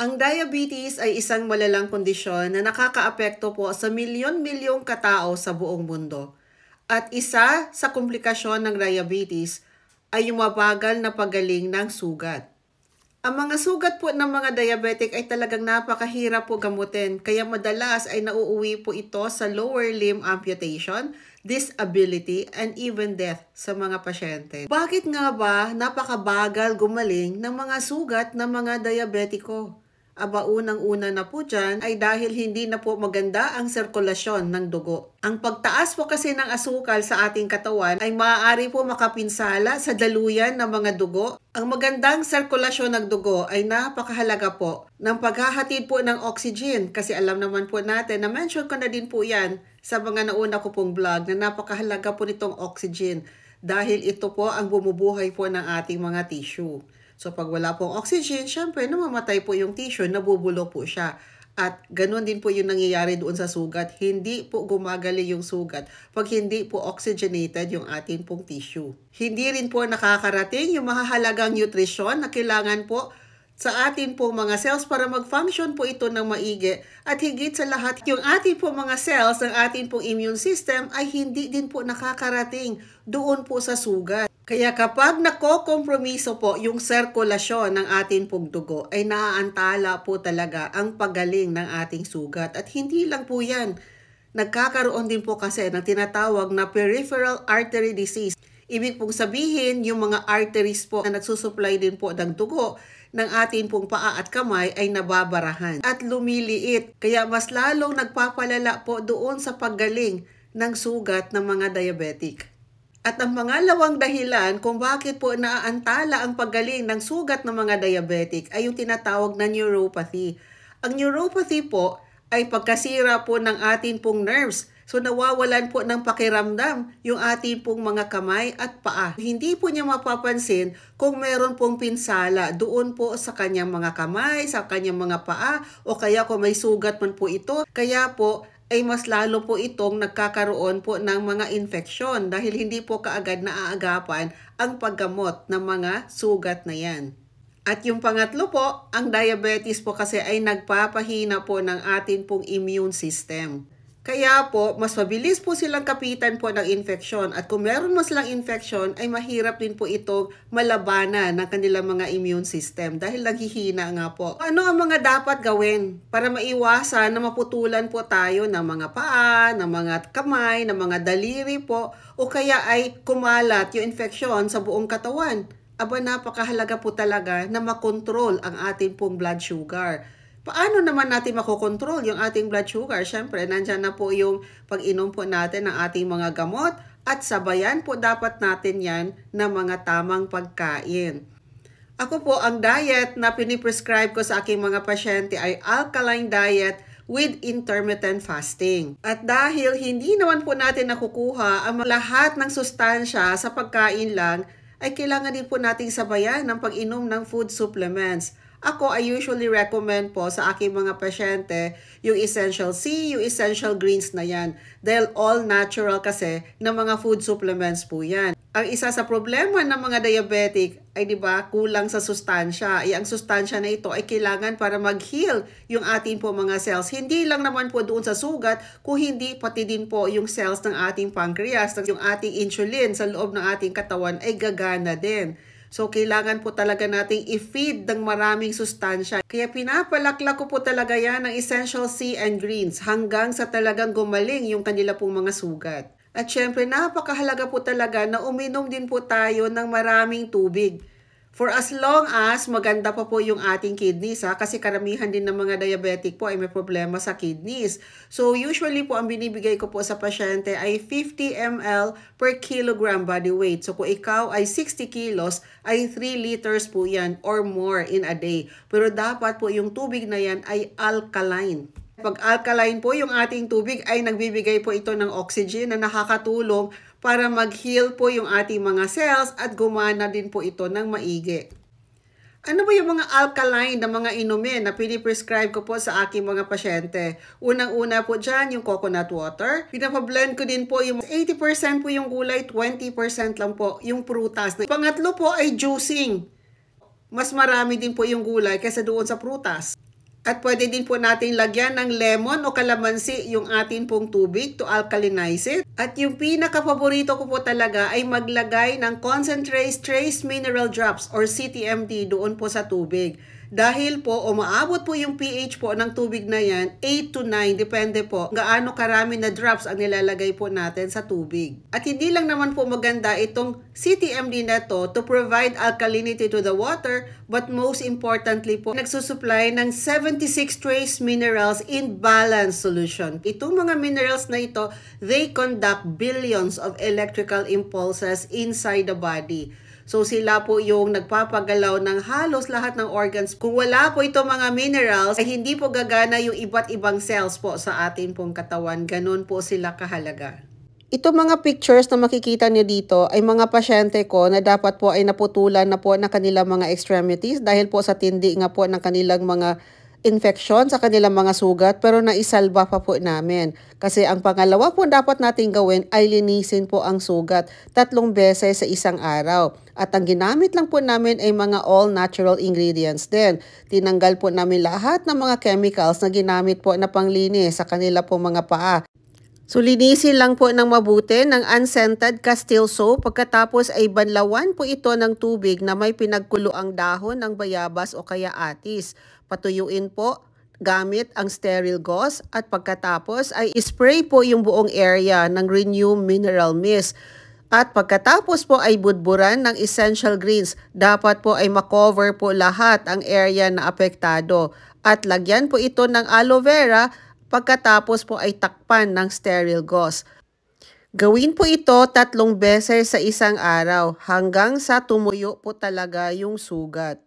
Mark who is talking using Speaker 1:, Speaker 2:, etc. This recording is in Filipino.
Speaker 1: Ang diabetes ay isang malalang kondisyon na nakakaapekto po sa milyon-milyong katao sa buong mundo. At isa sa komplikasyon ng diabetes ay yung mabagal na pagaling ng sugat. Ang mga sugat po ng mga diabetic ay talagang napakahirap po gamutin, kaya madalas ay nauuwi po ito sa lower limb amputation, disability, and even death sa mga pasyente. Bakit nga ba napakabagal gumaling ng mga sugat ng mga diabetiko? Aba, unang-una na po dyan ay dahil hindi na po maganda ang sirkulasyon ng dugo. Ang pagtaas po kasi ng asukal sa ating katawan ay maaari po makapinsala sa daluyan ng mga dugo. Ang magandang sirkulasyon ng dugo ay napakahalaga po ng paghahatid po ng oxygen, kasi alam naman po natin, na-mention ko na din po yan sa mga nauna ko pong vlog, na napakahalaga po nitong oxygen dahil ito po ang bumubuhay po ng ating mga tissue. So pag wala pong oxygen, syempre namamatay po yung tissue, nabubulok po siya. At ganun din po yung nangyayari doon sa sugat. Hindi po gumagali yung sugat pag hindi po oxygenated yung ating pong tissue. Hindi rin po nakakarating yung mahahalagang nutrisyon na kailangan po sa atin pong mga cells para mag-function po ito ng maigi. At higit sa lahat, yung ating pong mga cells ng ating pong immune system ay hindi din po nakakarating doon po sa sugat. Kaya kapag nakokompromiso po yung sirkulasyon ng ating pong dugo, ay naaantala po talaga ang pagaling ng ating sugat. At hindi lang po yan, nagkakaroon din po kasi ng tinatawag na peripheral artery disease. Ibig pong sabihin, yung mga arteries po na nagsusupply din po ng dugo ng ating pong paa at kamay ay nababarahan at lumiliit. Kaya mas lalong nagpapalala po doon sa paggaling ng sugat ng mga diabetic. At ang pangalawang dahilan kung bakit po naaantala ang paggaling ng sugat ng mga diabetic ay yung tinatawag na neuropathy. Ang neuropathy po ay pagkasira po ng ating pong nerves. So nawawalan po ng pakiramdam yung ating pong mga kamay at paa. Hindi po niya mapapansin kung meron pong pinsala doon po sa kanyang mga kamay, sa kanyang mga paa, o kaya kung may sugat man po ito. Kaya po ay mas lalo po itong nagkakaroon po ng mga infeksyon dahil hindi po kaagad naaagapan ang paggamot ng mga sugat na yan. At yung pangatlo po, ang diabetes po kasi ay nagpapahina po ng atin pong immune system. Kaya po, mas mabilis po silang kapitan po ng infeksyon. At kung meron mas lang infeksyon, ay mahirap din po itong malabanan ng kanilang mga immune system dahil naghihina nga po. Ano ang mga dapat gawin para maiwasan na maputulan po tayo ng mga paa, ng mga kamay, ng mga daliri po, o kaya ay kumalat yung infeksyon sa buong katawan? Aba, napakahalaga po talaga na makontrol ang ating pong blood sugar. Paano naman natin makokontrol yung ating blood sugar? Siyempre, nandyan na po yung pag-inom po natin ng ating mga gamot at sabayan po dapat natin yan ng mga tamang pagkain. Ako po, ang diet na piniprescribe ko sa aking mga pasyente ay alkaline diet with intermittent fasting. At dahil hindi naman po natin nakukuha ang lahat ng sustansya sa pagkain lang, ay kailangan din po nating sabayan ng pag-inom ng food supplements. Ako, I usually recommend po sa aking mga pasyente yung Essential C, yung Essential Greens na yan. Dahil all natural kasi na mga food supplements po yan. Ang isa sa problema ng mga diabetic ay, di ba, kulang sa sustansya. Ang sustansya na ito ay kailangan para mag-heal yung ating po mga cells. Hindi lang naman po doon sa sugat, kung hindi pati din po yung cells ng ating pancreas, yung ating insulin sa loob ng ating katawan ay gagana din. So, kailangan po talaga nating i-feed ng maraming sustansya. Kaya pinapalaklak ko po talaga yan ng Essential C and Greens hanggang sa talagang gumaling yung kanila pong mga sugat. At syempre, napakahalaga po talaga na uminom din po tayo ng maraming tubig. For as long as maganda pa po yung ating kidneys, kasi karamihan din ng mga diabetic po ay may problema sa kidneys. So usually po ang binibigay ko po sa pasyente ay 50 ml per kilogram body weight. So kung ikaw ay 60 kilos, ay 3 liters po yan or more in a day. Pero dapat po yung tubig na yan ay alkaline. Pag alkaline po yung ating tubig ay nagbibigay po ito ng oxygen na nakakatulong para mag-heal po yung ating mga cells at gumana din po ito ng maigi. Ano ba yung mga alkaline na mga inumin na piniprescribe ko po sa aking mga pasyente? Unang-una po dyan yung coconut water. Pinapablend ko din po yung 80% po yung gulay, 20% lang po yung prutas. Pangatlo po ay juicing. Mas marami din po yung gulay kaysa doon sa prutas. At pwede din po natin lagyan ng lemon o kalamansi yung atin pong tubig to alkalinize it. At yung pinaka-paborito ko po talaga ay maglagay ng concentrate trace mineral drops or CTMD doon po sa tubig. Dahil po umaabot po yung pH po ng tubig na yan, 8 to 9, depende po gaano karami na drops ang nilalagay po natin sa tubig. At hindi lang naman po maganda itong CTMD na to provide alkalinity to the water, but most importantly po, nagsusupply ng 76 trace minerals in balanced solution. Itong mga minerals na ito, they conduct billions of electrical impulses inside the body. So sila po yung nagpapagalaw ng halos lahat ng organs. Kung wala po itong mga minerals, ay hindi po gagana yung iba't ibang cells po sa atin pong katawan. Ganun po sila kahalaga. Ito mga pictures na makikita niyo dito ay mga pasyente ko na dapat po ay naputulan na po ng kanilang mga extremities dahil po sa tindi nga po ng kanilang mga infection sa kanilang mga sugat, pero naisalba pa po namin. Kasi ang pangalawa po dapat natin gawin ay linisin po ang sugat 3 beses sa isang araw. At ang ginamit lang po namin ay mga all natural ingredients din. Tinanggal po namin lahat ng mga chemicals na ginamit po na panglinis sa kanila po mga paa. So, linisin lang po ng mabuti ng unscented Castile soap. Pagkatapos ay banlawan po ito ng tubig na may pinagkulo ang dahon ng bayabas o kaya atis. Patuyuin po gamit ang sterile gauze at pagkatapos ay spray po yung buong area ng Renew Mineral Mist. At pagkatapos po ay budburan ng essential greens. Dapat po ay makover po lahat ang area na apektado. At lagyan po ito ng aloe vera. Pagkatapos po ay takpan ng sterile gauze. Gawin po ito 3 beses sa isang araw hanggang sa tumuyo po talaga yung sugat.